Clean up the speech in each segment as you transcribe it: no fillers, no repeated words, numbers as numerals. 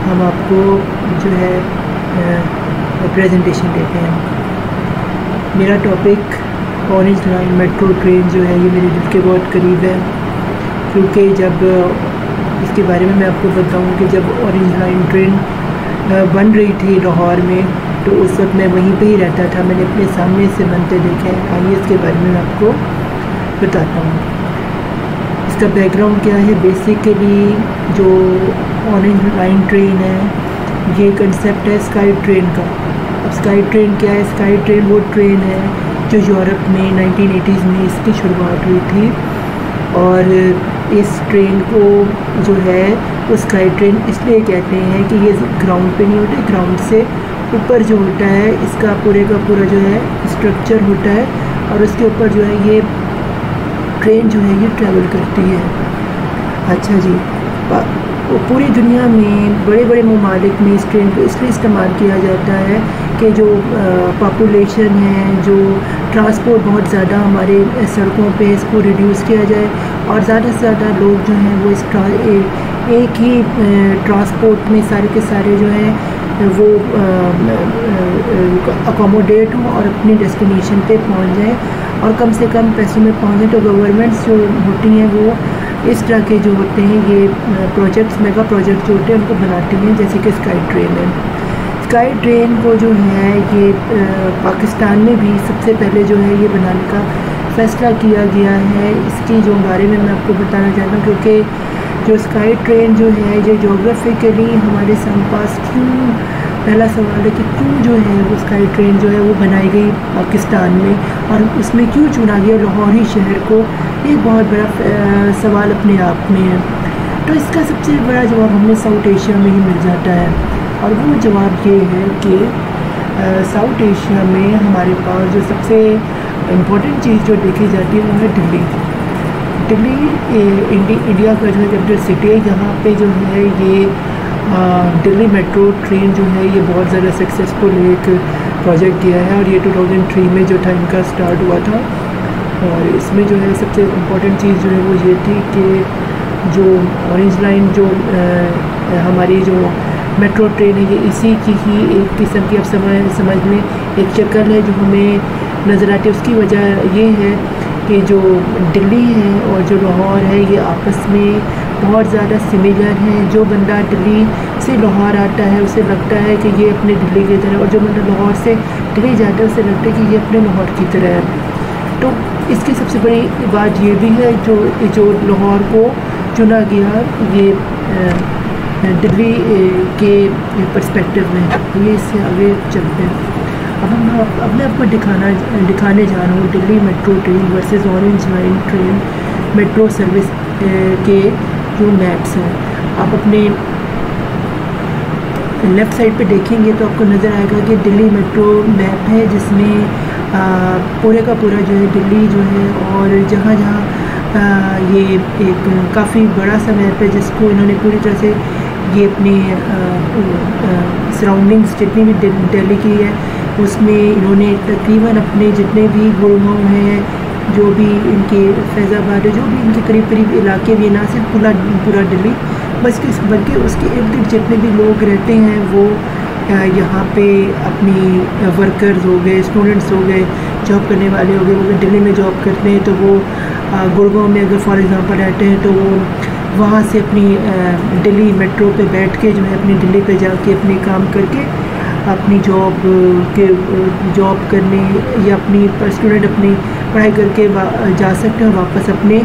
हम आपको जो है प्रेजेंटेशन देते हैं। मेरा topic orange line metro train जो है ये मेरे दिल के बहुत करीब है, क्योंकि जब इसके बारे में मैं आपको बताऊं कि जब ऑरेंज लाइन ट्रेन बन रही थी लाहौर में, तो उस वक्त मैं वहीं पे ही रहता था। मैंने अपने सामने से बनते देखे हैं। आइए इसके बारे में मैं आपको बताता हूँ। इसका बैकग्राउंड क्या है। बेसिकली जो ऑरेंज लाइन ट्रेन है ये कंसेप्ट है स्काई ट्रेन का। अब स्काई ट्रेन क्या है? स्काई ट्रेन वो ट्रेन है जो यूरोप में 1980s में इसकी शुरुआत हुई थी, और इस ट्रेन को जो है वो स्काई ट्रेन इसलिए कहते हैं कि ये ग्राउंड पे नहीं होते, ग्राउंड से ऊपर जो होता है इसका पूरे का पूरा जो है स्ट्रक्चर होता है, और उसके ऊपर जो है ये ट्रेन जो है ये ट्रैवल करती है। अच्छा जी, पूरी दुनिया में बड़े बड़े ममालिक में इस ट्रेन को इसलिए इस्तेमाल किया जाता है कि जो पॉपुलेशन है, जो ट्रांसपोर्ट बहुत ज़्यादा हमारे सड़कों पे, इसको रिड्यूस किया जाए और ज़्यादा से ज़्यादा लोग जो हैं वो इस एक ही ट्रांसपोर्ट में सारे के सारे जो हैं वो अकोमोडेट हों और अपनी डेस्टिनेशन पे पहुंच जाएं और कम से कम पैसों में पहुंचें। तो गवर्नमेंट्स जो होती हैं वो इस तरह के जो होते हैं ये प्रोजेक्ट्स, मेगा प्रोजेक्ट्स जो होते हैं उनको बनाती हैं, जैसे कि स्काई ट्रेन है। स्काई ट्रेन को जो है ये पाकिस्तान में भी सबसे पहले जो है ये बनाने का फ़ैसला किया गया है। इसकी जो बारे में मैं आपको बताना चाहता हूँ, क्योंकि जो स्काई ट्रेन जो है ये जोग्राफिकली हमारे पास क्यों, पहला सवाल है कि क्यों जो है वो स्काई ट्रेन जो है वो बनाई गई पाकिस्तान में, और उसमें क्यों चुना गया लाहौर ही शहर को, ये बहुत बड़ा सवाल अपने आप में है। तो इसका सबसे बड़ा जवाब हमें साउथ एशिया में ही मिल जाता है, और वो जवाब ये है कि साउथ एशिया में हमारे पास जो सबसे इम्पोर्टेंट चीज़ जो देखी जाती है वो है दिल्ली। दिल्ली इंडिया का जो है कैपिटल सिटी है। यहाँ पे जो है ये दिल्ली मेट्रो ट्रेन जो है ये बहुत ज़्यादा सक्सेसफुल एक प्रोजेक्ट किया है, और ये 2003 में जो था इनका स्टार्ट हुआ था। और इसमें जो है सबसे इम्पोर्टेंट चीज़ जो है वो ये थी कि जो ऑरेंज लाइन जो हमारी जो मेट्रो ट्रेन है ये इसी की ही एक किस्म की अब समझ लें एक शक्ल है जो हमें नज़र आती है। उसकी वजह ये है कि जो दिल्ली है और जो लाहौर है ये आपस में बहुत ज़्यादा सिमिलर हैं। जो बंदा दिल्ली से लाहौर आता है उसे लगता है कि ये अपने दिल्ली की तरह, और जो बंदा लाहौर से दिल्ली जाता है उसे लगता है कि ये अपने लाहौर की तरह है। तो इसकी सबसे बड़ी बात ये भी है जो लाहौर को चुना गया ये दिल्ली के पर्सपेक्टिव में। ये इससे आगे चलते हैं। अब मैं आपको दिखाने जा रहा हूँ Delhi metro train versus orange line train metro service के जो मैप्स हैं। आप अपने लेफ़्ट साइड पे देखेंगे तो आपको नज़र आएगा कि दिल्ली मेट्रो मैप है, जिसमें पूरे का पूरा जो है दिल्ली जो है, और जहाँ जहाँ ये एक काफ़ी बड़ा सा मैप है जिसको इन्होंने पूरी तरह से ये अपनी सराउंडिंग्स जितनी भी दिल्ली की है उसमें इन्होंने तकरीबन अपने जितने भी गुड़गांव हैं, जो भी इनके फैज़ाबाद है, जो भी इनके करीब करीब इलाके भी, ना सिर्फ पूरा दिल्ली बल्कि उसके इर्द गिर्द जितने भी लोग रहते हैं वो यहाँ पे अपनी वर्कर्स हो गए, स्टूडेंट्स हो गए, जॉब करने वाले हो गए, वो अगर दिल्ली में जॉब करते हैं तो वो गुड़गांव में अगर फॉर एग्ज़ाम्पल रहते हैं तो वो वहाँ से अपनी दिल्ली मेट्रो पे बैठ के जो है अपनी दिल्ली पे जाके अपने काम करके अपनी जॉब करने या अपनी स्टूडेंट अपनी पढ़ाई करके जा सकते हैं, वापस अपने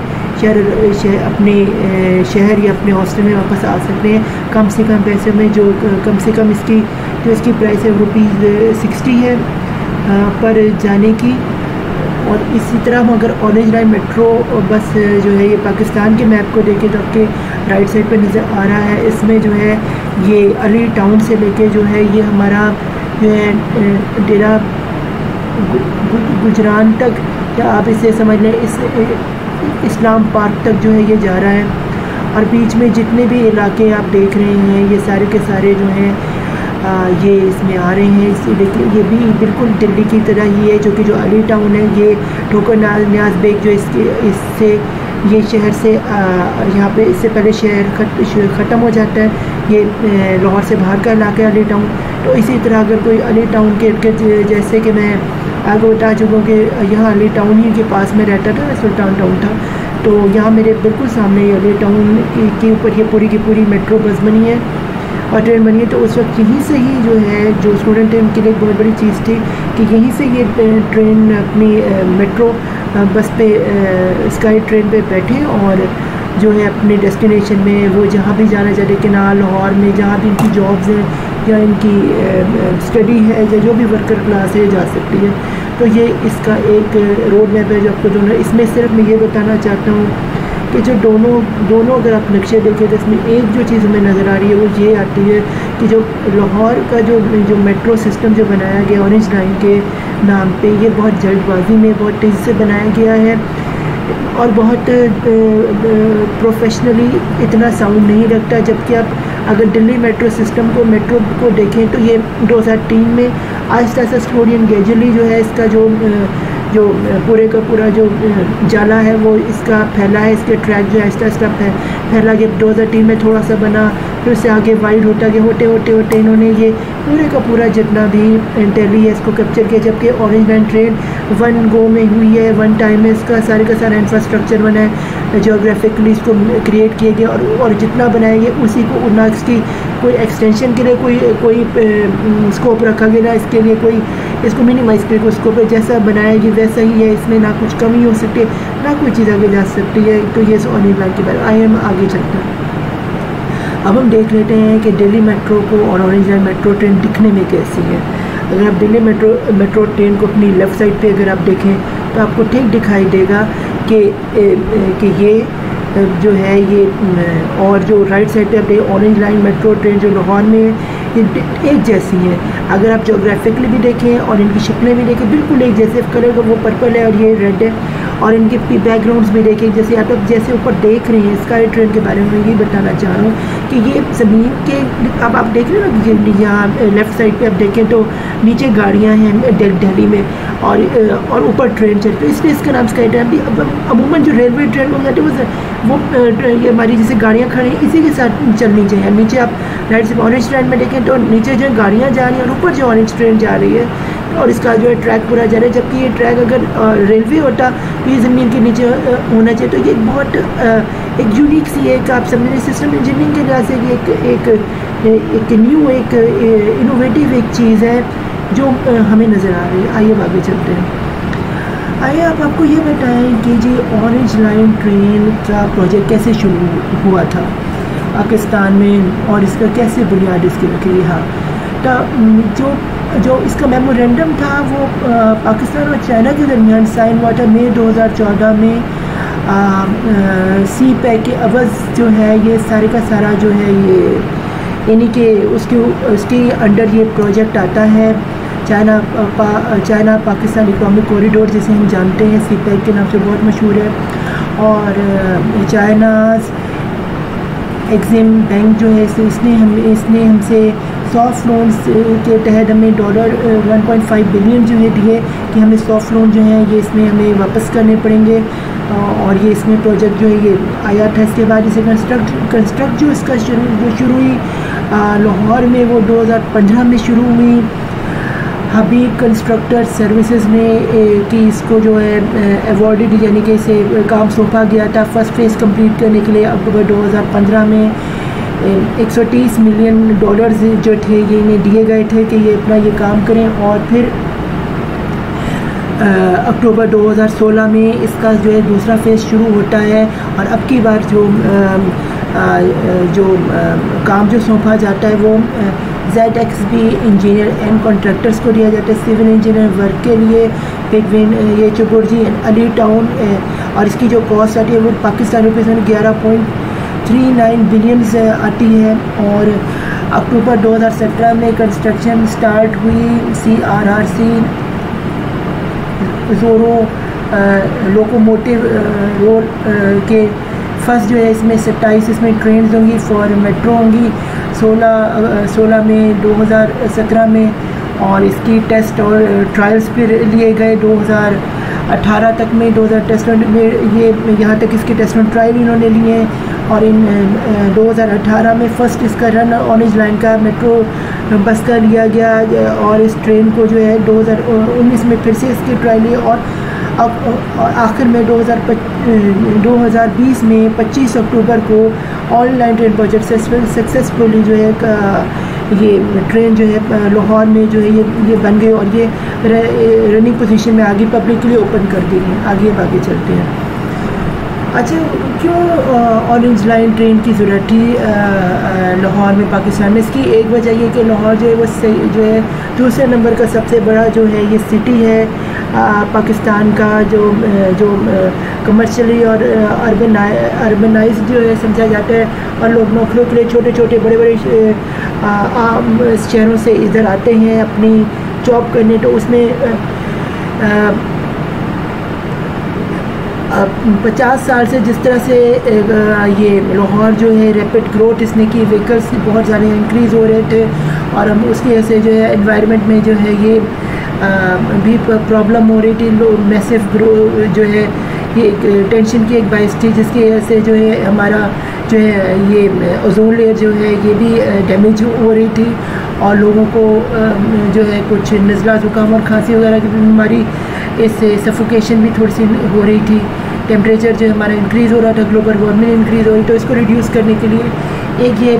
शहर या अपने हॉस्टल में वापस आ सकते हैं कम से कम पैसे में। जो कम से कम इसकी प्राइस है ₹60 है पर जाने की। और इसी तरह हम अगर ऑरेंज लाइन मेट्रो बस जो है ये पाकिस्तान के मैप को देखें तो आपके राइट साइड पर नज़र आ रहा है। इसमें जो है ये अली टाउन से लेके जो है ये हमारा जो है डेरा गुजरान तक, या आप इसे समझ लें इस्लाम पार्क तक जो है ये जा रहा है। और बीच में जितने भी इलाके आप देख रहे हैं ये सारे के सारे जो हैं ये इसमें आ रहे हैं। देखिए ये भी बिल्कुल दिल्ली की तरह ही है, जो कि जो अली टाउन है ये ठोकर न्याज बेग जो इससे ये शहर से यहाँ पे इससे पहले शहर ख़त्म हो जाता है। ये लाहौर से बाहर का इलाका है अली टाउन। तो इसी तरह अगर कोई अली टाउन के जैसे कि मैं आपको बता चुका हूँ कि यहाँ अली टाउन ही के पास में रहता था, सुल्तान टाउन था। तो यहाँ मेरे बिल्कुल सामने अली टाउन के ऊपर ये पूरी की पूरी मेट्रो बस बनी है और ट्रेन बनी है। तो उस वक्त यहीं से ही जो है, जो स्टूडेंट थे उनके लिए एक बहुत बड़ी चीज़ थी कि यहीं से ये ट्रेन अपनी मेट्रो बस पे स्काई ट्रेन पे बैठे और जो है अपने डेस्टिनेशन में वो जहाँ भी जाना चाहते, केनाल लाहौर में जहाँ भी इनकी जॉब्स हैं या इनकी स्टडी है या जो भी वर्कर क्लास है जा सकती है। तो ये इसका एक रोड मैप है जो आपको दोनों, इसमें सिर्फ मैं ये बताना चाहता हूँ कि जो दोनों अगर आप नक्शे देखें तो इसमें एक जो चीज़ हमें नज़र आ रही है वो ये आती है कि जो लाहौर का जो मेट्रो सिस्टम जो बनाया गया ऑरेंज लाइन के नाम पे, ये बहुत जल्दबाजी में बहुत तेज़ी से बनाया गया है और बहुत प्रोफेशनली इतना साउंड नहीं रखता। जबकि आप अगर दिल्ली मेट्रो सिस्टम को मेट्रो को देखें तो ये 2003 में Aahista Aahista slowly and gradually जो है इसका जो पूरे का पूरा जो जाला है वो इसका फैला है, इसके ट्रैक जो आहिस्ता आहिस्ता फैला गया। 2003 में थोड़ा सा बना, फिर उससे आगे वाइड होता गया, होते होते होते इन्होंने ये पूरे का पूरा जितना भी दिल्ली है इसको कैप्चर किया। जबकि orange line train one go में हुई है, वन टाइम में इसका सारे का सारा इंफ्रास्ट्रक्चर बना है, जोग्राफिकली इसको क्रिएट किया गया और जितना बनाया गया उसी को ना इसकी कोई एक्सटेंशन के लिए कोई स्कोप रखा गया, ना इसके लिए कोई इसको मिनिमाइज करके स्कोप जैसा बनाया गया वैसा ही है। इसमें ना कुछ कमी हो सकती है ना कोई चीज़ आगे जा सकती है। तो ये ऑरेंज लाइन के बारे में हम आगे चलते हैं। अब हम देख लेते हैं कि दिल्ली मेट्रो को और ऑरेंज लाइन मेट्रो ट्रेन दिखने में कैसी है। अगर आप दिल्ली मेट्रो ट्रेन को अपनी लेफ़्ट साइड पे अगर आप देखें तो आपको ठीक दिखाई देगा कि ये जो है ये, और जो राइट साइड पे आप ऑरेंज लाइन मेट्रो ट्रेन जो लाहौर में ये एक जैसी है। अगर आप जोग्राफिकली भी देखें और इनकी शक्लें भी देखें बिल्कुल एक जैसे, कलर का वो पर्पल है और ये रेड है, और इनके बैकग्राउंड्स भी देखें जैसे आप जैसे ऊपर देख रहे हैं। स्काई ट्रेन के बारे में यही बताना चाह रहा हूँ कि ये ज़मीन के अब आप देख रहे हैं ना, यहाँ लेफ़्ट साइड पे आप देखें तो नीचे गाड़ियाँ हैं दिल्ली में और ऊपर ट्रेन चलती है, इसलिए इसका नाम स्काई ट्रेन। भी अमूमन जो रेलवे ट्रेन हो जाती है वो ये हमारी जैसे गाड़ियाँ खड़ी हैं इसी के साथ चलनी चाहिए। नीचे आप राइट से ऑरेंज ट्रेन में देखें तो नीचे जो गाड़ियाँ जा रही हैं और ऊपर जो ऑरेंज ट्रेन जा रही है और इसका जो है ट्रैक पूरा जा रहा है। जबकि ये ट्रैक अगर रेलवे होता तो ये ज़मीन के नीचे होना चाहिए। तो ये बहुत एक यूनिक सी एक आप समझें सिस्टम इंजीनियरिंग के लिहाज से एक न्यू एक इनोवेटिव एक चीज़ है जो हमें नज़र आ रही है। आइए आगे चलते हैं। आइए आपको ये बताएं कि जी ऑरेंज लाइन ट्रेन का प्रोजेक्ट कैसे शुरू हुआ था पाकिस्तान में और इसका कैसे बुनियाद इसकी रखी। हाँ, तो जो इसका मेमोरेंडम था वो पाकिस्तान और चाइना के दरमियान साइन हुआ था मई 2014 में। सी पैक के अवज़ जो है ये सारे का सारा जो है ये यानी कि उसके अंडर ये प्रोजेक्ट आता है। चाइना पाकिस्तान इकोनॉमिक कॉरिडोर जिसे हम जानते हैं सी पैक के नाम से बहुत मशहूर है। और चाइनाज़ एक्सिम बैंक जो है इसने हमसे सॉफ्ट लोन्स के तहत हमें $1.5 बिलियन जो है दिए कि हमें सॉफ्ट लोन जो है ये इसमें हमें वापस करने पड़ेंगे। और ये इसमें प्रोजेक्ट जो है ये आया था। इसके बाद इसे कंस्ट्रक्ट जो इसका शुरू हुई लाहौर में वो 2015 में शुरू हुई। हबीब कंस्ट्रक्टर सर्विसेज ने कि इसको जो है अवॉर्डेड यानी कि इसे काम सौंपा गया था फर्स्ट फेज़ कंप्लीट करने के लिए। अक्टूबर 2015 में $130 मिलियन जो थे ये इन्हें दिए गए थे कि ये अपना ये काम करें। और फिर अक्टूबर 2016 में इसका जो है दूसरा फेज़ शुरू होता है। और अब की बार जो काम जो सौंपा जाता है वो ZXB इंजीनियर एंड कॉन्ट्रैक्टर्स को दिया जाता है सिविल इंजीनियर वर्क के लिए। बिटवीन ये चुबुर्जी एंड अली टाउन। और इसकी जो कॉस्ट आती है वो पाकिस्तान रुपीज़ में 11.39 बिलियन आती है। और अक्टूबर 2017 में कंस्ट्रक्शन स्टार्ट हुई। CRRC जोरो लोकोमोटिव रोल के फर्स्ट जो है इसमें 27 इसमें ट्रेन होंगी फॉर मेट्रो होंगी 16 में 2017 में। और इसकी टेस्ट और ट्रायल्स फिर लिए गए 2018 तक में 2000 में ये यहाँ तक इसके टेस्ट एंड ट्रायल इन्होंने लिए हैं। और इन 2018 में फ़र्स्ट इसका रन ऑरेंज लाइन का मेट्रो बस का लिया गया और इस ट्रेन को जो है 2019 में फिर से इसकी ट्रायल ली और आखिर में 2020 में 25 अक्टूबर को ऑनलाइन ट्रेन प्रोजेक्ट सक्सेसफुली जो है ये ट्रेन जो है लाहौर में जो है ये बन गई और ये रनिंग पोजीशन में आगे पब्लिक के लिए ओपन कर दी गई। आगे चलते हैं। अच्छा, क्यों ऑरेंज लाइन ट्रेन की ज़रूरत थी लाहौर में, पाकिस्तान में? इसकी एक वजह ये कि लाहौर जो है वो जो है दूसरे नंबर का सबसे बड़ा जो है ये सिटी है पाकिस्तान का, जो कमर्शियली और अर्बनाइज जो है समझा जाता है और लोग नौकरियों के लिए छोटे छोटे बड़े बड़े शहरों से इधर आते हैं अपनी जॉब करने। तो उसमें 50 साल से जिस तरह से ये लाहौर जो है रैपिड ग्रोथ इसने की, व्हीकल्स बहुत ज़्यादा इंक्रीज़ हो रहे थे और हम उसकी वजह से जो है एनवायरनमेंट में जो है ये भी प्रॉब्लम हो रही थी। मैसिव ग्रो जो है ये टेंशन की एक बाइस थी जिसकी वजह से जो है हमारा जो है ये ओजोन लेयर जो है ये भी डैमेज हो रही थी और लोगों को जो है कुछ नज़ला ज़ुकाम और खांसी वगैरह की बीमारी, इससे सफोकेशन भी थोड़ी सी हो रही थी। टेम्परेचर जो हमारा इंक्रीज़ हो रहा था, ग्लोबल वार्मिंग इंक्रीज़ हो रही, तो इसको रिड्यूस करने के लिए एक ये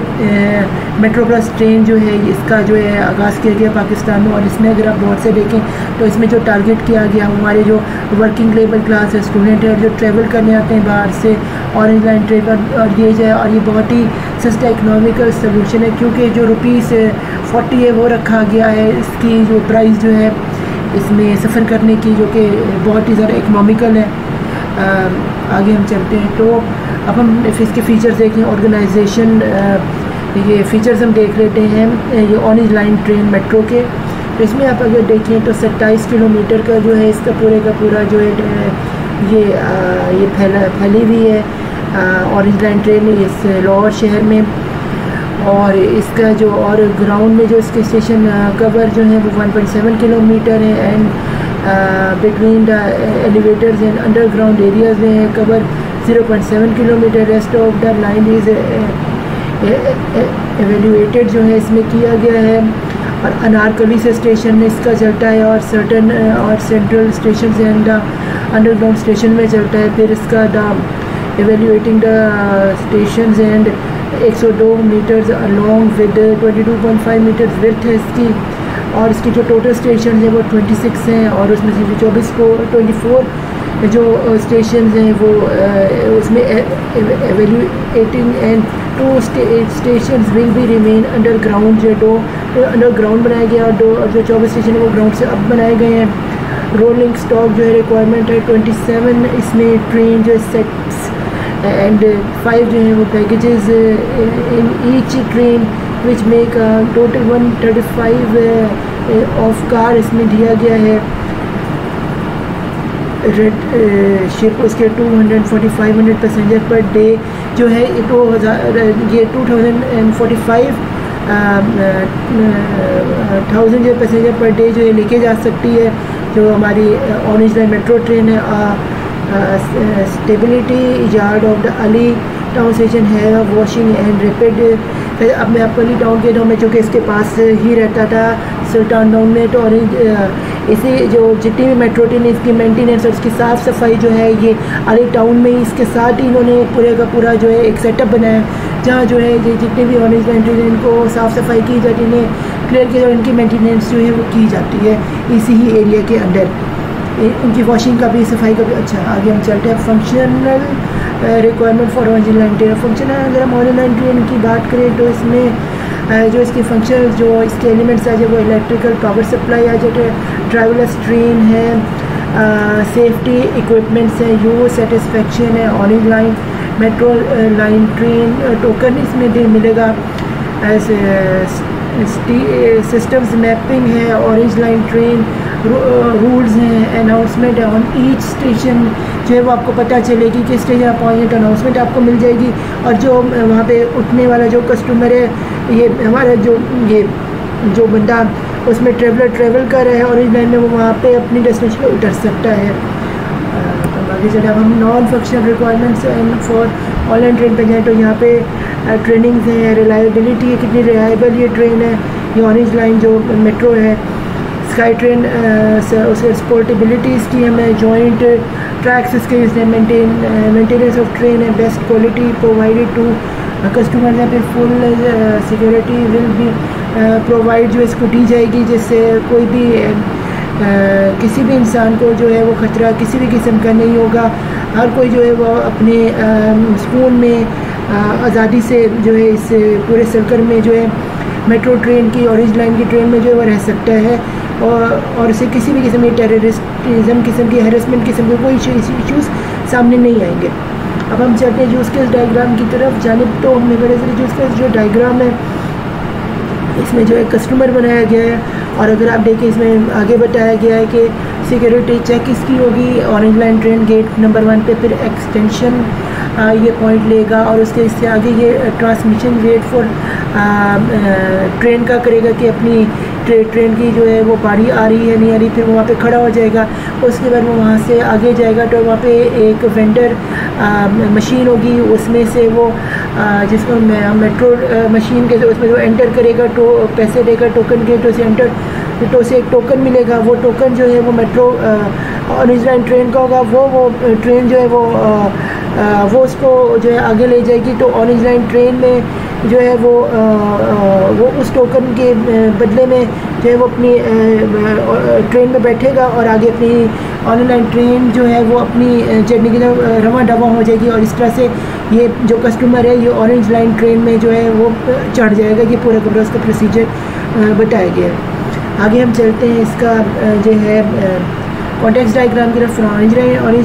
मेट्रो प्लस ट्रेन जो है इसका जो है आगाज़ किया गया पाकिस्तान में। और इसमें अगर आप बहुत से देखें तो इसमें जो टारगेट किया गया हमारे जो वर्किंग लेवल क्लास है, स्टूडेंट है, जो ट्रैवल करने आते हैं बाहर से ऑरेंज लाइन ट्रेन और ये जो है और ये बहुत ही सस्ता इकनॉमिकल सोल्यूशन है क्योंकि जो ₹40 है वो रखा गया है इसकी जो प्राइस जो है इसमें सफ़र करने की, जो कि बहुत ही ज़्यादा इकनॉमिकल है। आगे हम चलते हैं तो अब हम इसके फ़ीचर्स देखें। ऑर्गेनाइजेशन ये फ़ीचर्स हम देख लेते हैं ये ऑरेंज लाइन ट्रेन मेट्रो के। तो इसमें आप अगर देखें तो 27 किलोमीटर का जो है इसका पूरे का पूरा जो है ये फैली हुई है ऑरेंज लाइन ट्रेन इस लाहौर शहर में। और इसका जो और ग्राउंड में जो इसके स्टेशन कवर जो है वो 1.7 किलोमीटर है and between the elevators and underground areas में cover 0.7 kilometre. Rest of the line is evaluated जो है इसमें किया गया है। और अनारकली से स्टेशन इसका चलता है और सर्टन और central station and underground station में चलता है। फिर इसका the evaluating the station and 102 metres along with 22.5 metres width है इसकी। और इसकी जो टोटल स्टेशन है वो 26 हैं और उसमें से 24 जो स्टेशन हैं वो उसमें evaluating and 2 station will be remain underground, जो अंडरग्राउंड बनाया गया और जो 24 स्टेशन है वो ग्राउंड से अब बनाए गए हैं। रोलिंग स्टॉक जो है रिक्वायरमेंट है 27 इसमें ट्रेन जो सेट्स एंड 5 जो है वो packages in each train which make total 135 of car इसमें दिया गया है। रेड शिप उसके 200-500 पैसेंजर पर डे जो है 2,000 जो पैसेंजर पर डे जो है लेके जा सकती है जो हमारी ऑरेंज लाइन मेट्रो ट्रेन है। Stability yard of the Ali town station है वॉशिंग एंड रैपिड। अब मैं आपको अली टाउन के टाउन में जो कि इसके पास ही रहता था सुल्तान टाउन में, तो ऑरेंज इसी जो जितनी भी मेट्रो ट्रेन इसकी मेंटेनेंस और इसकी साफ़ सफाई जो है ये अली टाउन में ही इसके साथ ही इन्होंने पूरे का पूरा जो है एक सेटअप बनाया जहाँ जो है जितनी भी ऑरेंज लाइन ट्रेन इनको साफ़ सफाई की जाती है, इन्हें क्लियर किया और इनकी मेंटेनेंस जो है वो की जाती है इसी ही एरिया के अंदर। उनकी वॉशिंग का भी, सफाई का भी। अच्छा, आगे हम चलते हैं। Functional requirement for orange line train. Functional अगर हम ऑरेंज लाइन ट्रेन की बात करें तो इसमें जो इसके फंक्शन जो इसके एलिमेंट्स आ जाए वो इलेक्ट्रिकल पावर सप्लाई आ जाए, ड्राइवरलेस ट्रेन है, सेफ्टी इक्विपमेंट्स है, यूज़ सेटिस्फेक्शन है। Orange line metro line train token इसमें भी मिलेगा। सिस्टम्स मैपिंग है, ऑरेंज लाइन ट्रेन रूल्स हैं, अनाउंसमेंट है ऑन ईच स्टेशन जो है वो आपको पता चलेगी कि स्टेशन आप पहुँचे तो अनाउंसमेंट आपको मिल जाएगी। और जो वहाँ पे उठने वाला जो कस्टमर है, ये हमारा जो बंदा उसमें ट्रेवल कर रहा है ऑरेंज लाइन में, वो वहाँ पे अपनी डेस्टिनेशन पर उतर सकता है। आगे चले अब हम non functional requirements and for online train पे जाएँ तो यहाँ पे ट्रेनिंग्स हैं, रिलायबिलिटी है, कितनी रिलायबल ये ट्रेन है, ये ऑरेंज लाइन जो मेट्रो है, स्काई ट्रेन उसके पोर्टेबिलिटी इसकी हमें जॉइंट ट्रैक्स इसके मेंटेनेंस ऑफ ट्रेन है, best quality provided to customer यहाँ पे full security will be provide जो इसको दी जाएगी, जिससे कोई भी किसी भी इंसान को जो है वो ख़तरा किसी भी किस्म का नहीं होगा। हर कोई जो है वो अपने सुकून में आज़ादी से जो है इस पूरे सर्कल में जो है मेट्रो ट्रेन की ऑरेंज लाइन की ट्रेन में जो है वो रह सकता है और इसे किसी भी किस्म की टेररिज्म किस्म की हैरेसमेंट किस्म के कोई इश्यूज़ सामने नहीं आएंगे। अब हम चलते हैं यूज़ केस डायग्राम की तरफ जानिब। तो हमने बड़े सारे यूज़ केस जो डायग्राम है इसमें जो है कस्टमर बनाया गया है और अगर आप देखें इसमें आगे बताया गया है कि सिक्योरिटी चेक इसकी होगी orange line train gate number 1 पे, फिर एक्सटेंशन ये पॉइंट लेगा और उसके इससे आगे ये ट्रांसमिशन वेट फॉर ट्रेन का करेगा कि अपनी ट्रेन की जो है वो बारी आ रही है नहीं आ रही, फिर वो वहाँ पे खड़ा हो जाएगा। उसके बाद वो वहाँ से आगे जाएगा तो वहाँ पे एक वेंडर मशीन होगी, उसमें से वो जिसको मेट्रो मशीन के उसमें वो एंटर करेगा तो पैसे देगा टोकन के, तो से एंटर तो से एक टोकन मिलेगा। वो टोकन जो है वो मेट्रो ऑरेंज लाइन ट्रेन का होगा, वो ट्रेन जो है वो उसको जो है आगे ले जाएगी। तो ऑरेंज लाइन ट्रेन में जो है वो उस टोकन के बदले में जो है वो अपनी ट्रेन में बैठेगा और आगे अपनी ऑनलाइन ट्रेन जो है वो अपनी जर्नी की तरफ रवा दवा हो जाएगी और इस तरह से ये जो कस्टमर है ये ऑरेंज लाइन ट्रेन में जो है वो चढ़ जाएगा। ये पूरा का पूरा उसका प्रोसीजर बताया गया है। आगे हम चलते हैं इसका जो है कॉन्टेक्स्ट डायग्राम की तरफ। ऑरेंज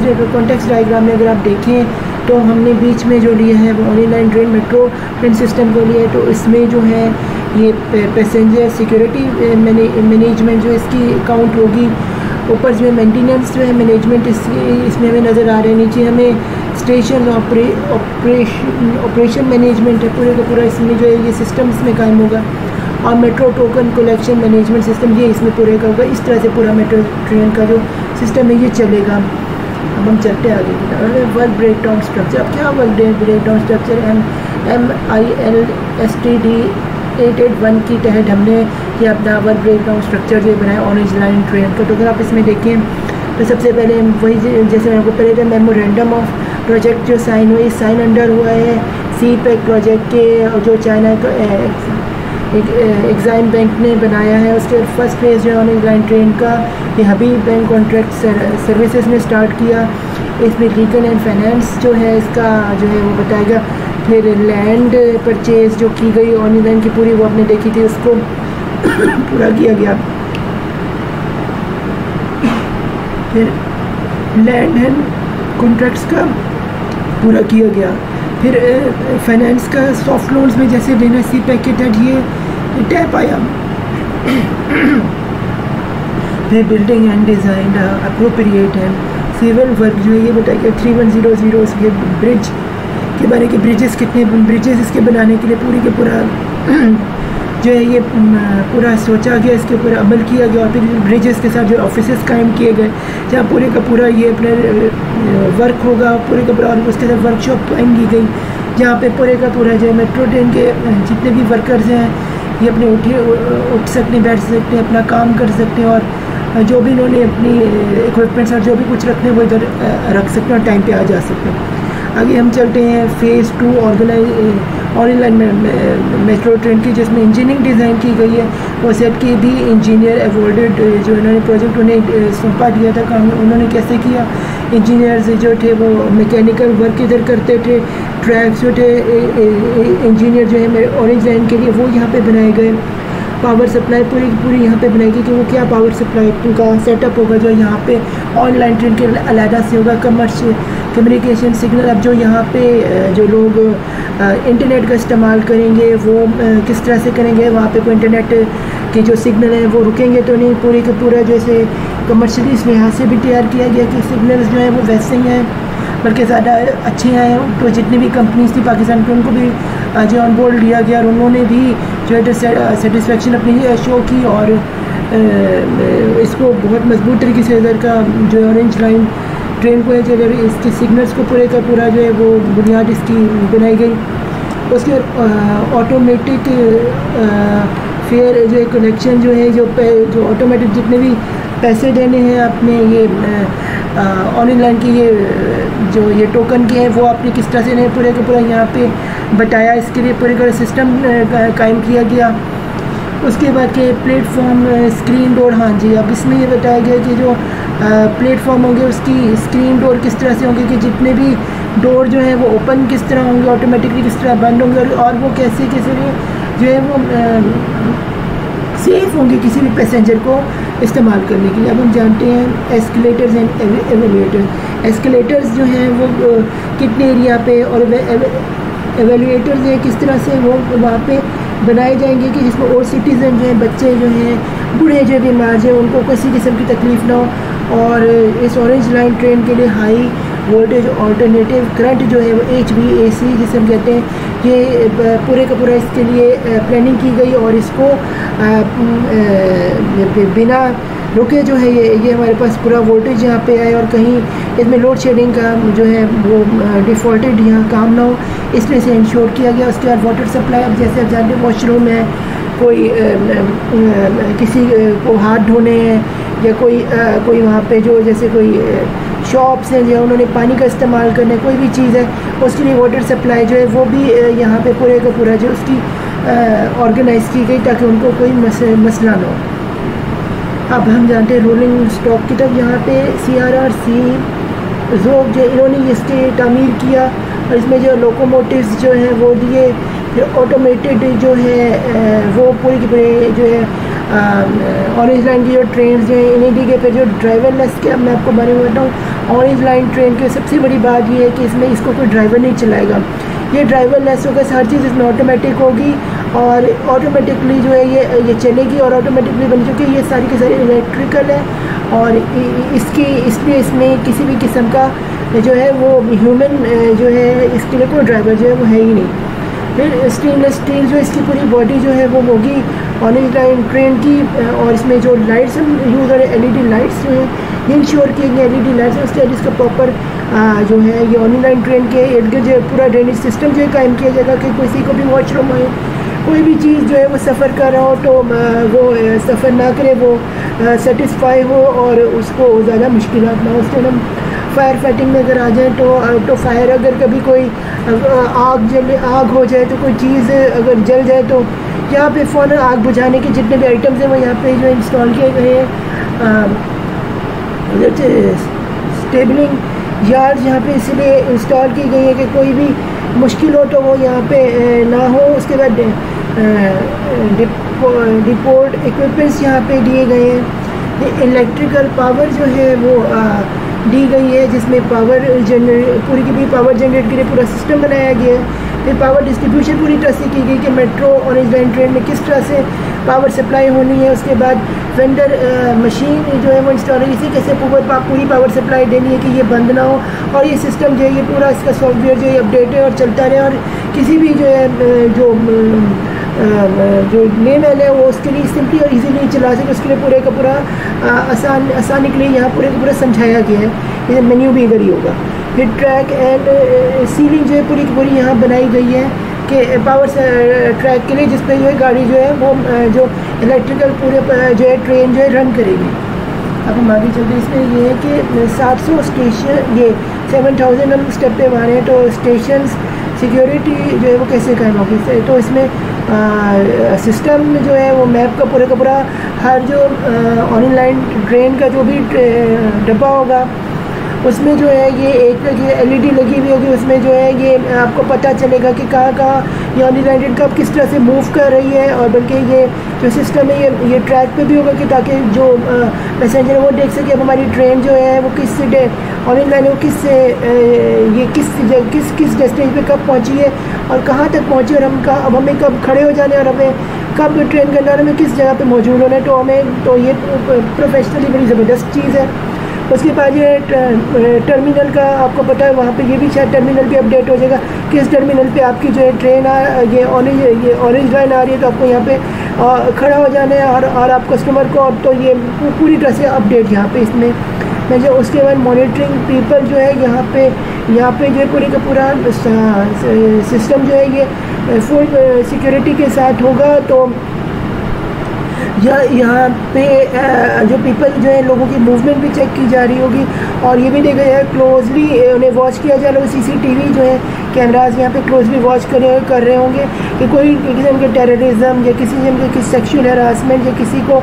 लाइन कॉन्टेक्स्ट डायग्राम में अगर आप देखें तो हमने बीच में जो लिया है वो orange line train metro train system को लिया है। तो इसमें जो है ये पैसेंजर सिक्योरिटी मैनेजमेंट जो इसकी काउंट होगी, ऊपर जो है मेंटेनेंस जो है मैनेजमेंट इसमें हमें नज़र आ रहे हैं, नीचे हमें स्टेशन ऑपरेशन मैनेजमेंट है पूरे का पूरा इसमें जो है ये सिस्टम इसमें कायम होगा और metro token collection management system ये इसमें पूरे का होगा। इस तरह से पूरा मेट्रो ट्रेन का जो सिस्टम है ये चलेगा। अब हम चलते हैं आगे वर्क ब्रेक डाउन स्ट्रक्चर। अब क्या work break down structure MILSTD 881 की तहत हमने ये अपना वर्क ब्रेक डाउन स्ट्रक्चर जो बनाया ऑरेंज लाइन ट्रेन का। तो अगर आप इसमें देखें तो सबसे पहले वही जैसे मैंने आपको पहले था मेमोरेंडम ऑफ प्रोजेक्ट जो साइन हुआ साइन अंडर हुआ है CPEC प्रोजेक्ट के जो चाइना का एग्जाम बैंक ने बनाया है। उसके फर्स्ट फेज़ जो है ऑरेंज लाइन ट्रेन का ये हबीब बैंक कॉन्ट्रैक्ट सर्विसेज ने स्टार्ट किया। इसमें लीगल एंड फाइनेंस जो है इसका जो है वो बताएगा। फिर लैंड परचेज जो की गई ऑरेंज लाइन की पूरी वो आपने देखी थी उसको पूरा किया गया। फिर लैंड एंड कॉन्ट्रैक्ट्स का पूरा किया गया। फिर फाइनेंस का सॉफ्ट लोन्स में जैसे देना CPEC के तहत ये टैप आया। फिर बिल्डिंग एंड डिज़ाइन अप्रोप्रिएट है। सिविल वर्क जो है ये बताइए 3100 इसके ब्रिज के बारे के ब्रिजेस कितने ब्रिजेस इसके बनाने के लिए पूरी के पूरा जो है ये पूरा सोचा गया, इसके ऊपर अमल किया गया और फिर ब्रिजेस के साथ जो ऑफिसेस कायम किए गए जहाँ पूरे का पूरा ये अपने वर्क होगा पूरे का पूरा। और उसके साथ वर्कशॉप कायम की गई जहाँ पे पूरे का पूरा जो है मेट्रो ट्रेन के जितने भी वर्कर्स हैं ये अपने उठ सकते बैठ सकते हैं अपना काम कर सकते हैं और जो भी इन्होंने अपनी इक्विपमेंट्स और जो भी कुछ रखते हैं वो इधर रख सकते हैं और टाइम पे आ जा सकते हैं। आगे हम चलते हैं phase 2 orange line metro train की जिसमें इंजीनियरिंग डिज़ाइन की गई है। वो सेट की भी इंजीनियर अवॉर्डेड जो इन्होंने प्रोजेक्ट उन्हें सौंपा दिया था काम उन्होंने कैसे किया। इंजीनियर्स जो थे वो मैकेनिकल वर्क इधर करते थे, ट्रैक्स जो थे इंजीनियर जो है ऑरेंज लाइन के लिए वो यहाँ पे बनाए गए। पावर सप्लाई पूरी यहाँ पे बनाएगी कि वो क्या पावर सप्लाई का सेटअप होगा जो यहाँ पे ऑनलाइन ट्रेन के अलहदा से होगा। कमर्शियल कम्युनिकेशन सिग्नल अब जो यहाँ पे जो लोग इंटरनेट का इस्तेमाल करेंगे वो किस तरह से करेंगे, वहाँ पे कोई इंटरनेट के जो सिग्नल हैं वो रुकेंगे तो नहीं। पूरे का पूरा जैसे कमर्शियली इस लिहाज से भी तैयार किया गया कि सिग्नल्स जो हैं वो वैसे ही हैं बल्कि ज़्यादा अच्छे हैं। तो जितनी भी कंपनीज थी पाकिस्तान की उनको भी जो ऑन बोर्ड लिया गया और उन्होंने भी जो है सेटिस्फेक्शन अपनी शो की और इसको बहुत मजबूत तरीके से इधर का जो ऑरेंज लाइन ट्रेन को है जो इसके सिग्नल्स को पूरे का पूरा जो है वो बुनियाद इसकी बनाई गई। उसके ऑटोमेटिक फेयर जो है कलेक्शन जो है जो ऑटोमेटिक जितने भी पैसे देने हैं अपने ये ऑनलाइन की ये टोकन के हैं वो आपने किस तरह से नहीं पूरे का पूरा यहाँ पे बताया। इसके लिए पूरे का सिस्टम कायम किया गया। उसके बाद के प्लेटफॉर्म स्क्रीन डोर, हाँ जी, अब इसमें ये बताया गया कि जो प्लेटफॉर्म होंगे उसकी स्क्रीन डोर किस तरह से होंगे कि जितने भी डोर जो है वो ओपन किस तरह होंगे, ऑटोमेटिकली किस तरह बंद होंगे और वो कैसे जो है वो सेफ़ होंगे किसी भी पैसेंजर को इस्तेमाल करने के लिए। अब हम जानते हैं एस्केलेटर्स एंड एवेल्यूएटर्स। एस्केलेटर्स जो हैं वो कितने एरिया पे और एवेल्यूएटर्स हैं किस तरह से वो वहाँ पे बनाए जाएंगे कि जिसमें और सिटीज़न जो हैं, बच्चे जो हैं, बूढ़े जो बीमार हैं, उनको किसी किस्म की तकलीफ़ ना हो। और इस ऑरेंज लाइन ट्रेन के लिए हाई वोल्टेज अल्टरनेटिव करंट जो है वो HVAC जिसे हम कहते हैं, ये पूरे का पूरा इसके लिए प्लानिंग की गई और इसको बिना रुके जो है ये हमारे पास पूरा वोल्टेज यहाँ पे आए और कहीं इसमें लोड शेडिंग का जो है वो डिफ़ॉल्टेड यहाँ काम ना हो, इसलिए से इंश्योर किया गया। उसके बाद वाटर सप्लाई, अब जैसे आप जानते हैं वॉशरूम है, कोई किसी को हाथ धोने हैं या कोई वहाँ पे जो जैसे कोई शॉप्स हैं जो उन्होंने पानी का इस्तेमाल करना है, कोई भी चीज़ है उसके लिए वाटर सप्लाई जो है वो भी यहाँ पे पूरे का पूरा जो उसकी ऑर्गेनाइज़ की गई ताकि उनको कोई मसला ना हो। अब हम जानते हैं रोलिंग स्टॉक की तरफ, यहाँ पे CRRC ज़ोक जो इन्होंने इसके तामीर किया और इसमें जो लोकोमोटिव्स जो हैं वो दिए। फिर ऑटोमेटेड जो है वो पूरी की पूरी जो है ऑरेंज लाइन की जो ट्रेन जो है इन्हें दी गई। फिर जो ड्राइवरलेस के अब मैं आपको बारे में बताऊँ, ऑरेंज लाइन ट्रेन की सबसे बड़ी बात ये है कि इसमें इसको कोई ड्राइवर नहीं चलाएगा, ये ड्राइवरलेस होगा, हर चीज़ इसमें ऑटोमेटिक होगी और ऑटोमेटिकली जो है ये चलेगी और ऑटोमेटिकली बन चुकी है। ये सारी की सारी इलेक्ट्रिकल है और इसलिए इसमें किसी भी किस्म का जो है वो ह्यूमन जो है इसके लिए कोई ड्राइवर जो है वो है ही नहीं। फिर स्टेनलेस स्टील जो इसकी पूरी बॉडी जो है वो होगी ऑरेंज लाइन ट्रेन की और इसमें जो लाइट्स हम यूज़ हो रहे हैं LED लाइट्स जो हैं इंश्योर किए गए LED लाइट्स हैं। उसके बाद इसका प्रॉपर जो है ये ऑरेंज लाइन ट्रेन के इर्द गिर्द जो पूरा ड्रेनेज सिस्टम जो है कायम किया जाएगा कि किसी को भी वॉशरूम हो, कोई भी चीज़ जो है वो सफ़र कर रहा हो तो वो सफ़र ना करे, वो सेटिस्फाई हो और उसको ज़्यादा मुश्किलात ना हो। उसके हम फायर फाइटिंग में अगर आ जाए तो फायर अगर कभी कोई आग हो जाए तो कोई चीज़ अगर जल जाए तो यहाँ पे फ़ौरन आग बुझाने के जितने भी आइटम्स हैं वो यहाँ पे जो इंस्टॉल किए गए हैं। स्टेबलिंग यार्ड यहाँ पे इसलिए इंस्टॉल की गई है कि कोई भी मुश्किल हो तो वो यहाँ पे ना हो। उसके बाद डिपोर्ट इक्विपमेंट्स यहाँ पे दिए गए हैं। इलेक्ट्रिकल पावर जो है वो दी गई है जिसमें पावर पूरी की पूरी पावर जनरेट के लिए पूरा सिस्टम बनाया गया है। फिर पावर डिस्ट्रीब्यूशन पूरी तरह से की गई कि मेट्रो ऑरेंज लाइन ट्रेन में किस तरह से पावर सप्लाई होनी है। उसके बाद वेंडर मशीन जो है वो इंस्टॉल है, इसी कैसे पूरी पावर सप्लाई देनी है कि ये बंद ना हो और ये सिस्टम जो है ये पूरा इसका सॉफ्टवेयर जो है अपडेट है और चलता रहे और किसी भी जो है जो लेमैन है वो उसके लिए सिंपली और इजीली चला सके, उसके लिए पूरे का पूरा आसानी के लिए यहाँ पूरे का पूरा समझाया गया है। ये मेन्यू भी इधर ही होगा। फिर ट्रैक एंड सीलिंग जो है पूरी की पूरी यहाँ बनाई गई है कि पावर ट्रैक के लिए जिस पर ये गाड़ी जो है वो जो इलेक्ट्रिकल पूरे जो है ट्रेन जो है रन करेगी। अब हम आगे चलते हैं। इसमें ये है कि 700 स्टेशन, ये 7000 हम स्टेप पे मारे हैं तो स्टेशन सिक्योरिटी जो है वो कैसे कायम होगी। तो इसमें सिस्टम जो है वो मैप का पूरा हर जो ऑरेंज लाइन ट्रेन का जो भी डब्बा होगा उसमें जो है ये एक LED लगी हुई होगी, उसमें जो है ये आपको पता चलेगा कि कहाँ ये ऑरेंज लाइन ट्रेन कब किस तरह से मूव कर रही है। और बल्कि ये जो सिस्टम है ये ट्रैक पे भी होगा कि ताकि जो पैसेंजर है वो देख सके अब हमारी ट्रेन जो है वो किस ऑरेंज लाइन वो किस डेस्टिनेशन पे कब पहुंची है और कहाँ तक पहुंची और अब हमें कब खड़े हो जाने और हमें कब ट्रेन के अंदर हमें किस जगह पे मौजूद होना है। तो ये प्रोफेशनली बड़ी ज़बरदस्त चीज़ है। उसके बाद ये टर्मिनल का आपको पता है, वहाँ पे ये भी शायद टर्मिनल भी अपडेट हो जाएगा किस टर्मिनल पे आपकी जो है ट्रेन ये ऑरेंज लाइन आ रही है तो आपको यहाँ पे खड़ा हो जाना है और आप कस्टमर को अब तो ये पूरी तरह से अपडेट यहाँ पे इसमें मैं जो उसके बाद मॉनिटरिंग पीपल जो है यहाँ पे जो है पूरे का पूरा सिस्टम जो है ये फुल सिक्योरिटी के साथ होगा। तो यहाँ पे जो पीपल जो है लोगों की मूवमेंट भी चेक की जा रही होगी और ये भी देखा जाए क्लोजली उन्हें वॉच किया जा रहा है। CCTV जो है कैमराज यहाँ पे क्लोजली वॉच कर रहे होंगे कि कोई किस्म के टेररिज्म या किसी किस्म के सेक्सुअल हरासमेंट या किसी को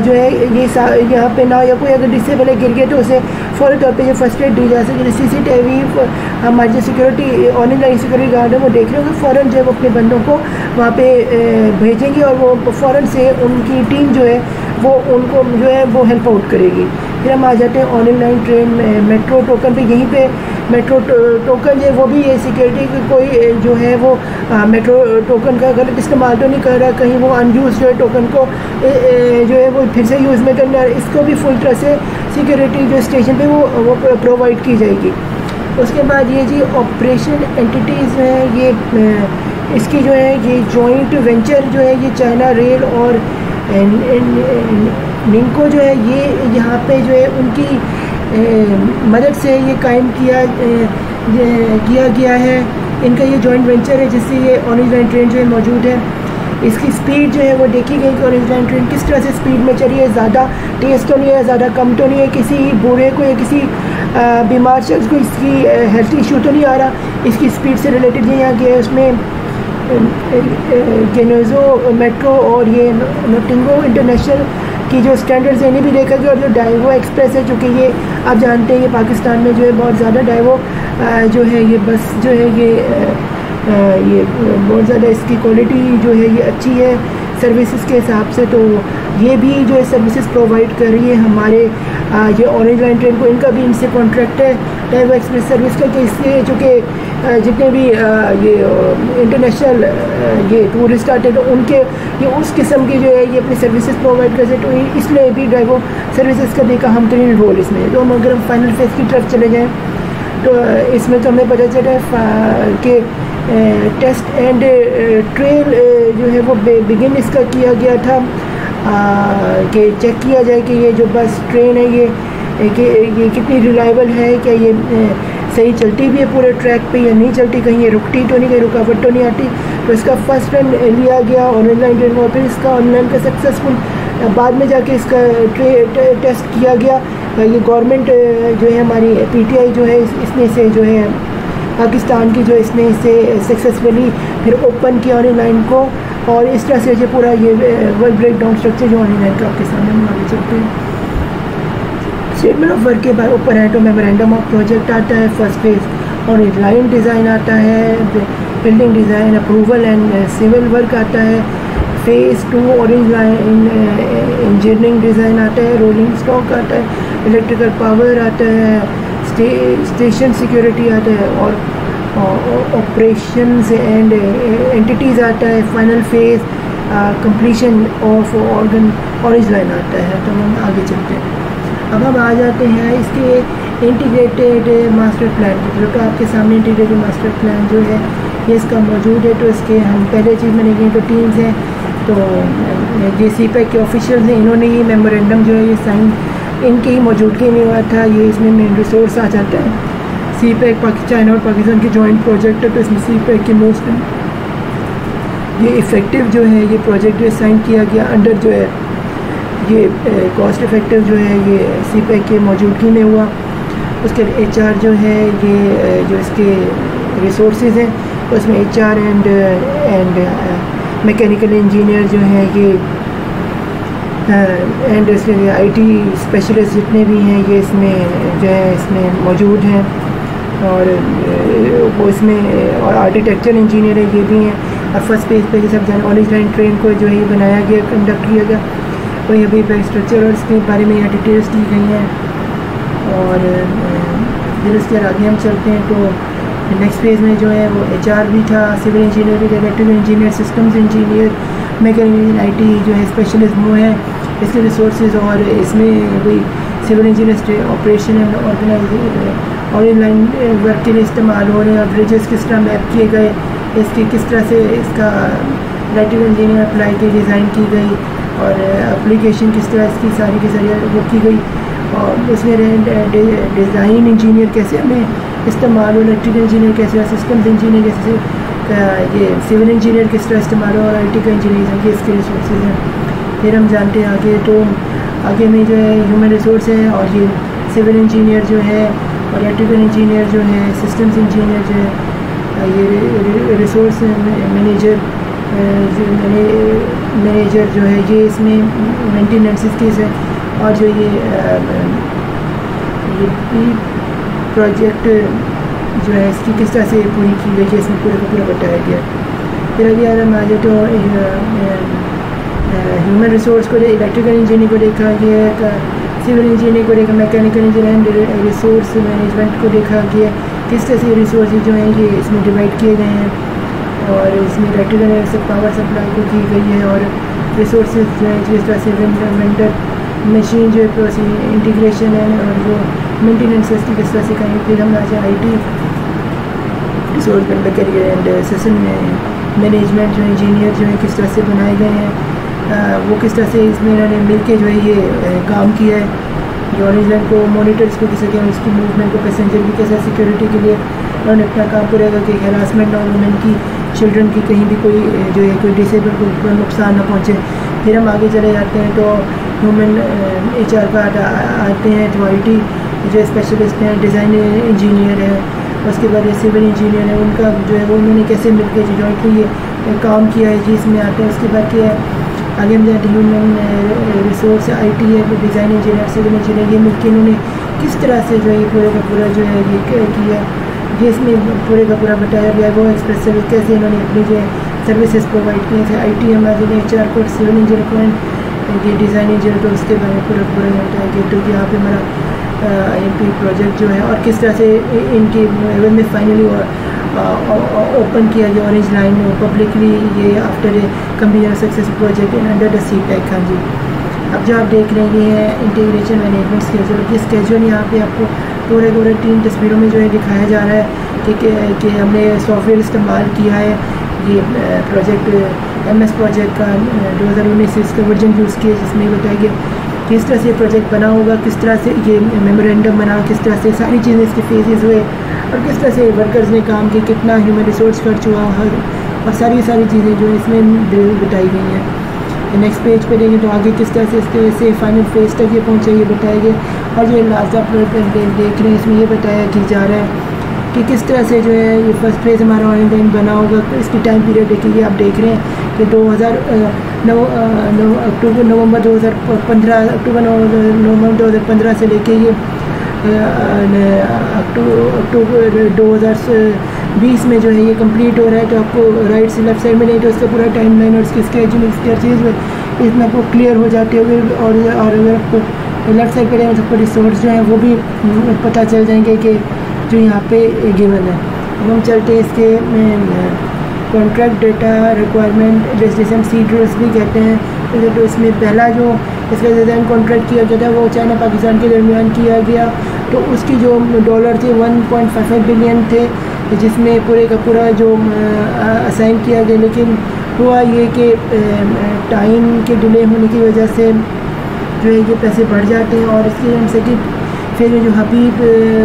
जो है ये यहाँ पे ना, या कोई अगर डिसेबल गिर गया तो उसे फ़ौरी तौर पे जो फर्स्ट एड दी जा सके। CCTV हमारे जो सिक्योरिटी ऑनलाइन सिक्योरिटी गार्ड है वो देख रहे होंगे, फ़ौरन जो है वो अपने बंदों को वहाँ पे भेजेंगे और वो फ़ौरन से उनकी टीम जो है वो उनको जो है वो हेल्प आउट करेगी। फिर हम आ जाते हैं ऑनलाइन ट्रेन में मेट्रो टोकन पे। यहीं पे मेट्रो टोकन जो है वो भी ये सिक्योरिटी की कोई जो है वो मेट्रो टोकन का गलत इस्तेमाल तो नहीं कर रहा, कहीं वो अनयूज़ जो है टोकन को जो है वो फिर से यूज़ में करना, इसको भी फुल तरह से सिक्योरिटी जो स्टेशन पे वो प्रोवाइड की जाएगी। उसके बाद ये जी ऑपरेशन एंटिटीज़ जो है ये इसकी जो है ये जॉइंट वेंचर जो है ये चाइना रेल और निंको जो है ये यहाँ पे जो है उनकी मदद से ये कायम किया गया है। इनका ये जॉइंट वेंचर है जिससे ये ऑरेंज लाइन ट्रेन जो है मौजूद है। इसकी स्पीड जो है वो देखी गई कि ऑरेंज लाइन ट्रेन किस तरह से स्पीड में चली है, ज़्यादा तेज़ तो नहीं है, ज़्यादा कम तो नहीं है, किसी बूढ़े को या किसी बीमार शख्स को इसकी हेल्थ इशू तो नहीं आ रहा। इसकी स्पीड से रिलेटेड ये यहाँ गया है उसमें गेनोजो मेट्रो और ये नोटिंगो इंटरनेशनल की जो स्टैंडर्ड्स है इन्हें भी देखा गया। और जो डाइवो एक्सप्रेस है चूँकि ये आप जानते हैं ये पाकिस्तान में जो है बहुत ज़्यादा डाइवो जो है ये बस जो है ये बहुत ज़्यादा इसकी क्वालिटी जो है ये अच्छी है सर्विसेज के हिसाब से। तो ये भी जो है सर्विसेज प्रोवाइड कर रही है हमारे ये ऑरेंज लाइन ट्रेन को। इनका भी इनसे कॉन्ट्रैक्ट है डाइवो एक्सप्रेस सर्विस का कि इसलिए चूँकि जितने भी ये इंटरनेशनल ये टूरिस्ट आते हैं तो उनके ये उस किस्म की जो है ये अपनी सर्विसेज प्रोवाइड करते हैं, तो इसलिए भी ड्राइवो सर्विसेज का भी एक अहम तरीन रोल इसमें है। तो हम अगर हम फाइनल फेज की तरफ चले जाएँ तो इसमें तो हमें पता चला है कि टेस्ट एंड ट्रेल जो है वो बिगिन इसका किया गया था कि चेक किया जाए कि ये जो बस ट्रेन है ये कितनी रिलायबल है, क्या ये सही चलती भी है पूरे ट्रैक पे या नहीं चलती, कहीं ये रुकती तो नहीं, कहीं रुकावट तो नहीं आती। तो इसका फर्स्ट रन लिया गया ऑनलाइन ट्रेन और फिर इसका ऑनलाइन का सक्सेसफुल बाद में जाके इसका टेस्ट किया गया। ये गवर्नमेंट जो है हमारी PTI जो है इसने से जो है पाकिस्तान की जो इसने इसे सक्सेसफुली फिर ओपन किया ऑनलाइन को और इस तरह से जो पूरा ये वर्क ब्रेक डाउन स्ट्रक्चर जो ऑनलाइन का आपके सामने हम आगे चलते हैं। स्टेटमेंट ऑफ वर्क के बाद ऊपर है तो मेमोरेंडम ऑफ प्रोजेक्ट आता है, फर्स्ट फेज और लाइन डिज़ाइन आता है, building design approval and civil work आता है, phase 2 orange line engineering design आता है, रोलिंग स्टॉक आता है, इलेक्ट्रिकल पावर आता है, स्टेशन सिक्योरिटी आता है और ऑपरेशंस एंड एंटिटीज़ आता है, final phase completion of orange line आता है। तो हम आगे चलते हैं। अब हम आ जाते हैं इसके इंटीग्रेटेड मास्टर प्लान की तरफ। तो आपके सामने इंटीग्रेटेड मास्टर प्लान जो है ये इसका मौजूद है। तो इसके हम पहले चीज़ मैंने की तो टीम्स हैं, तो ये CPEC के ऑफिशियल्स हैं, इन्होंने ही मेमोरेंडम जो है ये साइन इनकी ही मौजूदगी में हुआ था। ये इसमें मेन रिसोर्स आ जाता है। CPEC चाइना और पाकिस्तान की जॉइंट प्रोजेक्ट है, तो इसमें CPEC के मोस्ट ये इफ़ेक्टिव जो है ये प्रोजेक्ट जो साइन किया गया अंडर जो है ये कॉस्ट इफ़ेक्टिव जो है ये CPEC के मौजूदगी में हुआ। उसके HR जो है ये जो इसके रिसोर्सेज हैं उसमें HR एंड मैकेनिकल इंजीनियर जो है ये एंड इसके IT स्पेशलिस्ट जितने भी हैं ये इसमें जो है इसमें मौजूद हैं और वो इसमें और आर्किटेक्चर इंजीनियर है ये भी हैं। और फर्स्ट पेज पे सब जाने ऑरेंज लाइन ट्रेन को जो है बनाया गया, कंडक्ट किया गया, वही अभी पे स्ट्रक्चर और इसके बारे में यहाँ डिटेल्स दी गई हैं। और फिर इसके आगे हम चलते हैं तो नेक्स्ट पेज में जो है वो HR भी था, सिविल इंजीनियर भी था, electrical engineer, systems engineer, mechanical IT जो है स्पेशलिस्ट वो है इसके रिसोर्सेज। और इसमें वही civil engineer operation and orange line work के लिए इस्तेमाल हो रहे हैं और ब्रिजेस किस तरह मैप किए गए, इसकी किस तरह से इसका इलेक्ट्रिकल इंजीनियर अप्लाई की डिज़ाइन की गई और एप्लीकेशन किस तरह इसकी सारी की सारी वो की गई। और उसमें डिज़ाइन इंजीनियर कैसे हमें इस्तेमाल हो, इलेक्ट्रिकल इंजीनियर कैसे, सिस्टम्स इंजीनियर कैसे, ये सिविल इंजीनियर किस तरह इस्तेमाल हो, और IT का इंजीनियर ये इसके रिसोर्सेज हैं। फिर हम जानते हैं आगे, तो आगे में जो है ह्यूमन रिसोर्स है, और ये सिविल इंजीनियर जो है, और इलेक्ट्रिकल इंजीनियर जो है, सिस्टम्स इंजीनियर जो है, ये रिसोर्स मैनेजर जो है, ये इसमें मेंटेनेंस केस है। और जो ये प्रोजेक्ट जो है इसकी किस तरह से पूरी की गई है, इसमें पूरा का पूरा बताया गया। फिर अभी अगर हम आ जाए तो ह्यूमन रिसोर्स को, इलेक्ट्रिकल इंजीनियर को देखा गया, सिविल इंजीनियर को देखा, मैकेनिकल इंजीनियर, रिसोर्स मैनेजमेंट को देखा गया, किस तरह से रिसोर्स जो हैं ये इसमें डिवाइड किए गए हैं, और इसमें इलेक्ट्रिकल पावर सप्लाई को की गई है, और रिसोर्सेज जो है जिस तरह से वेंडर मशीन जो है इंटीग्रेशन है, और जो मेंटेनेंस की किस तरह से करेंगे। फिर हम आ जाए IT resource vendor career and system management जो इंजीनियर जो है किस तरह से बनाए गए हैं, वो किस तरह से इसमें इन्होंने मिलके जो है ये काम किया है। जो ऑरेंज लाइन को मॉनिटर्स को किसी के उसकी मूवमेंट को, पैसेंजर की कैसे सिक्योरिटी के लिए उन्होंने अपना काम करेगा कि हेरासमेंट और वुमेन की, चिल्ड्रन की कहीं भी कोई जो है कोई डिसेबल को नुकसान ना पहुँचे। फिर हम आगे चले जाते हैं तो ह्यूमन HR का आते हैं, तो IT जो स्पेशलिस्ट हैं, डिज़ाइन इंजीनियर है, उसके बाद ये सिविल इंजीनियर है, उनका जो है वो उन्होंने कैसे मिलकर जो जॉइंटली ये काम किया है जी, इसमें आते हैं। उसके बाद क्या है आगे हम जाते हैं ह्यूमन रिसोर्स IT है, डिज़ाइन इंजीनियर, सिविल इंजीनियर, ये मिलकर इन्होंने किस तरह से जो है पूरे का पूरा जो है ये किया, ये इसमें पूरे का पूरा बताया गया। वो एक्सप्रेस सर्विस कैसे इन्होंने अपनी जो है सर्विसेज प्रोवाइड की, जैसे IT हमारे HR को, सिविल इंजीनियर को, ये डिज़ाइन इंजीनियर को, उसके बारे में पूरा बताया गया। तो यहाँ पे हमारा MP प्रोजेक्ट जो है और किस तरह से इनके लेवल में फाइनली ओपन किया गया ऑरेंज लाइन पब्लिकली, ये after a complete successful project in under the CPEC। हाँ जी, अब जो आप देख रहे हैं इंटीग्रेशन मैनेजमेंट स्केड्यूल, ये स्केड्यूल यहाँ पे आपको पूरे 3 तस्वीरों में जो है दिखाया जा रहा है कि हमने सॉफ्टवेयर इस्तेमाल किया है। ये प्रोजेक्ट MS प्रोजेक्ट का 2019 से इसका वर्जन यूज़ किया, जिसमें बताया गया किस तरह से प्रोजेक्ट बना होगा, किस तरह से ये मेमोरेंडम बना, किस तरह से सारी चीज़ें इसके फेजेस हुए, और किस तरह से वर्कर्स ने काम किया, कितना ह्यूमन रिसोर्स खर्च हुआ, और सारी चीज़ें जो इसमें बताई गई हैं। नेक्स्ट पेज पे देखें तो आगे किस तरह से इसके से फाइनल फेज तक ये पहुँचे, ये बताया गया। और जो लास्ट आप लोग देख रहे हैं इसमें ये बताया कि जा रहा है कि किस तरह से जो है ये फर्स्ट फेज़ हमारा ऑनलाइन बना होगा। इसकी टाइम पीरियड देखिए, आप देख रहे हैं कि 2009 नवंबर 2015 से लेके ये अक्टूबर 2020 में जो है ये कंप्लीट हो रहा है। तो आपको राइट से लेफ्ट साइड में नहीं तो उसका पूरा टाइम लाइन और उसकी स्केड्यूल इसकी हर चीज़ इसमें आपको क्लियर हो जाते हुए, और अगर आपको लेफ्ट साइड पर सबको रिसोर्स जो है वो भी पता चल जाएंगे कि जो यहाँ पे गिवन है। अब हम चलते हैं इसके कॉन्ट्रैक्ट डेटा रिक्वायरमेंट, जैसे हम सीड्रल्स भी कहते हैं। तो इसमें पहला जो इसका डिज़ाइन कॉन्ट्रैक्ट किया गया था वो चाइना पाकिस्तान के दरमियान किया गया। तो उसकी जो डॉलर थे 1.55 बिलियन थे, जिसमें पूरे का पूरा जो असाइन किया गया। लेकिन हुआ ये कि टाइम के डिले होने की वजह से जो है ये पैसे बढ़ जाते हैं, और इसके हम सेकंड फिर जो हबीब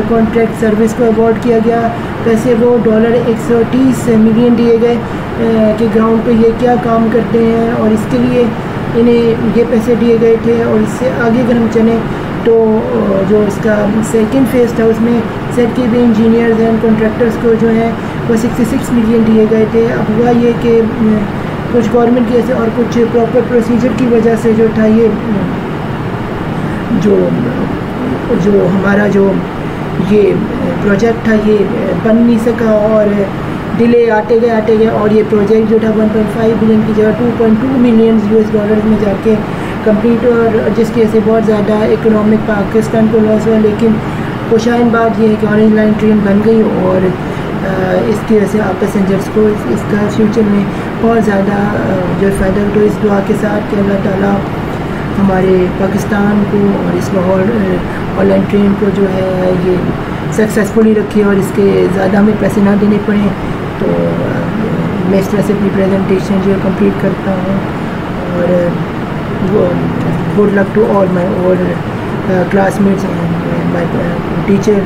कॉन्ट्रैक्ट सर्विस को अवॉर्ड किया गया, पैसे वो $130 मिलियन दिए गए कि ग्राउंड पे ये क्या काम करते हैं, और इसके लिए इन्हें ये पैसे दिए गए थे। और इससे आगे अगर हम चलें तो जो इसका सेकंड फेज़ था उसमें सेट के भी इंजीनियर्स एंड कॉन्ट्रैक्टर्स को जो है वो 66 मिलियन दिए गए थे। अब हुआ ये कि कुछ गवर्नमेंट की और कुछ प्रॉपर प्रोसीजर की वजह से जो था ये जो हमारा जो ये प्रोजेक्ट था ये बन नहीं सका, और डिले आते गए और ये प्रोजेक्ट जो था 1.5 बिलियन की जगह 2.2 मिलियन US डॉलर में जाके कंप्लीट, और जिसकी वजह से बहुत ज़्यादा इकोनॉमिक पाकिस्तान को लॉस हुआ। लेकिन खुशाइन बात यह है कि ऑरेंज लाइन ट्रेन बन गई, और इसकी वजह से आप पैसेंजर्स को इसका फ्यूचर में बहुत ज़्यादा जो फ़ायदा। तो इस दुआ के साथ कि अल्लाह ताला हमारे पाकिस्तान को और इस ऑनलाइन ट्रेन को जो है ये सक्सेसफुली रखी, और इसके ज़्यादा हमें पैसे ना देने पड़े। तो मैं इस तरह से अपनी प्रेजेंटेशन जो है कंप्लीट करता हूँ, और वो good luck to all my classmates and my teacher.